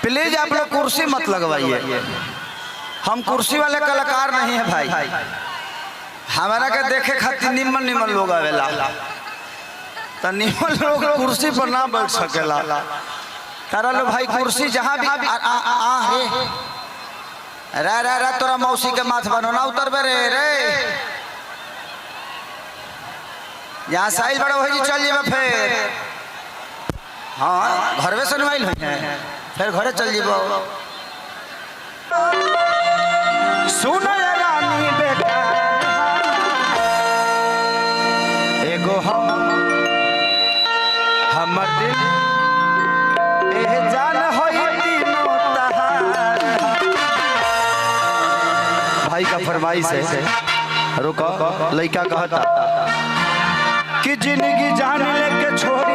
Please आप लोग कुर्सी मत लगवाइए, हम कुर्सी वाले कलाकार नहीं है भाई। हमारा के देखे खातिर निमन निमन लोग आवेला, तो निमन लोग कुर्सी पर ना बैठ सकेला। तारा लो भाई कुर्सी जहाँ भी रे रे रे तोरा मौसी के माथ बनो ना उतरबे रे रे, यहाँ साइज बड़ा हो चल जेबे फिर। हाँ घरवे से नुआइल है फिर घरे चल जेबो। सुन रानी बेटा एगो हमर दिल ए जान होई तीनों तहार। भाई का फरमाइश है, रुको लइका कहता कि जिंदगी जान लेके छोड़